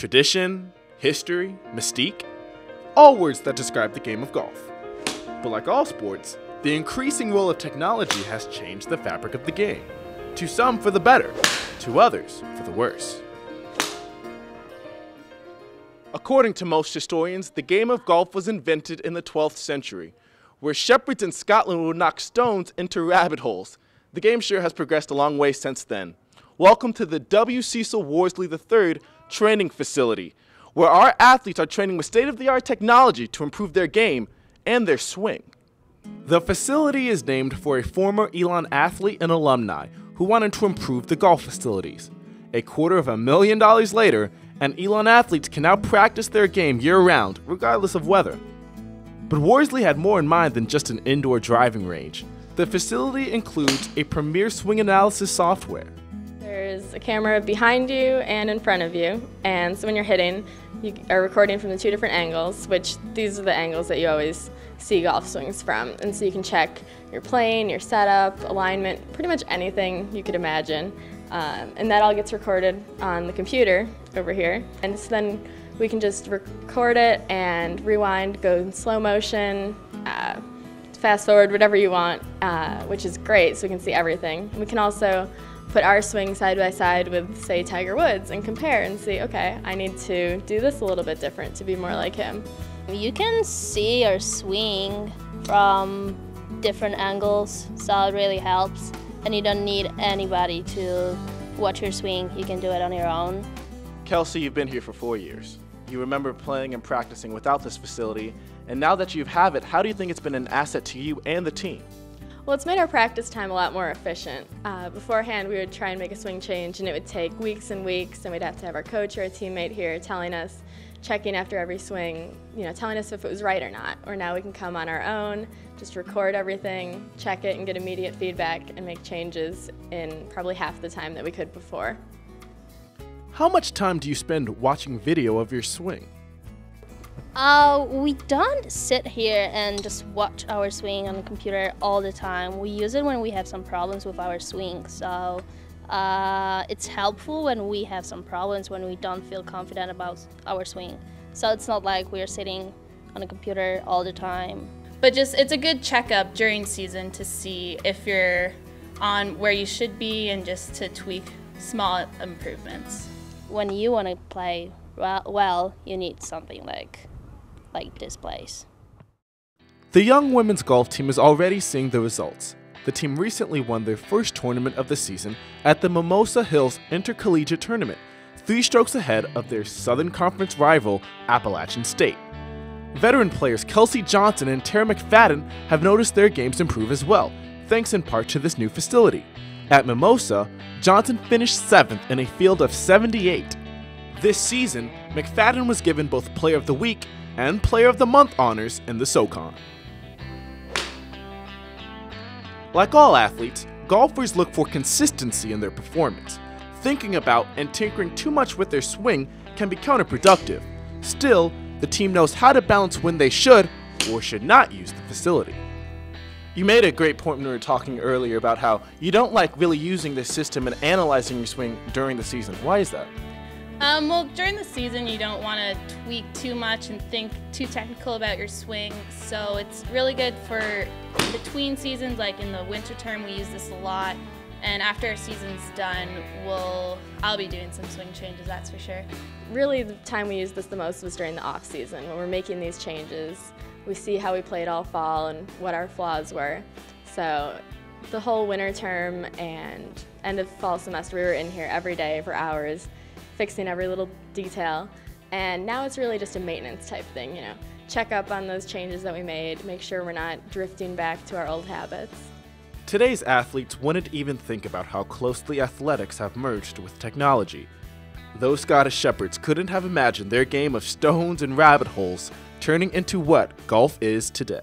Tradition, history, mystique, all words that describe the game of golf. But like all sports, the increasing role of technology has changed the fabric of the game. To some for the better, to others for the worse. According to most historians, the game of golf was invented in the 12th century, where shepherds in Scotland would knock stones into rabbit holes. The game sure has progressed a long way since then. Welcome to the W. Cecil Worsley III training facility, where our athletes are training with state-of-the-art technology to improve their game and their swing. The facility is named for a former Elon athlete and alumni who wanted to improve the golf facilities. $250,000 later, and Elon athletes can now practice their game year-round, regardless of weather. But Worsley had more in mind than just an indoor driving range. The facility includes a premier swing analysis software. There's a camera behind you and in front of you, and so when you're hitting, you are recording from the two different angles, which these are the angles that you always see golf swings from. And so you can check your plane, your setup, alignment, pretty much anything you could imagine. And that all gets recorded on the computer over here. And so then we can just record it and rewind, go in slow motion, fast forward, whatever you want, which is great, so we can see everything. And we can also put our swing side by side with, say, Tiger Woods and compare and see, okay, I need to do this a little bit different to be more like him. You can see your swing from different angles, so it really helps. And you don't need anybody to watch your swing. You can do it on your own. Kelsey, you've been here for 4 years. You remember playing and practicing without this facility, and now that you have it, how do you think it's been an asset to you and the team? Well, it's made our practice time a lot more efficient. Beforehand, we would try and make a swing change, and it would take weeks and weeks, and we'd have to have our coach or a teammate here telling us, checking after every swing, telling us if it was right or not. Or now we can come on our own, just record everything, check it, and get immediate feedback and make changes in probably half the time that we could before. How much time do you spend watching video of your swing? We don't sit here and just watch our swing on the computer all the time. We use it when we have some problems with our swing. So it's helpful when we have some problems, when we don't feel confident about our swing. So it's not like we're sitting on a computer all the time. But it's a good checkup during season to see if you're on where you should be and just to tweak small improvements. When you want to play well, you need something like this place. The young women's golf team is already seeing the results. The team recently won their first tournament of the season at the Mimosa Hills Intercollegiate Tournament, 3 strokes ahead of their Southern Conference rival, Appalachian State. Veteran players Kelsey Johnson and Tara McFadden have noticed their games improve as well, thanks in part to this new facility. At Mimosa, Johnson finished 7th in a field of 78. This season, McFadden was given both Player of the Week and Player of the Month honors in the SoCon. Like all athletes, golfers look for consistency in their performance. Thinking about and tinkering too much with their swing can be counterproductive. Still, the team knows how to balance when they should or should not use the facility. You made a great point when we were talking earlier about how you don't like really using this system and analyzing your swing during the season. Why is that? Well, during the season, you don't want to tweak too much and think too technical about your swing. So it's really good for between seasons, like in the winter term, we use this a lot. And after our season's done, I'll be doing some swing changes, that's for sure. Really, the time we used this the most was during the off season when we're making these changes. We see how we played all fall and what our flaws were. So the whole winter term and end of fall semester, we were in here every day for hours, fixing every little detail. And now it's really just a maintenance type thing, check up on those changes that we made, make sure we're not drifting back to our old habits. Today's athletes wouldn't even think about how closely athletics have merged with technology. Those Scottish shepherds couldn't have imagined their game of stones and rabbit holes turning into what golf is today.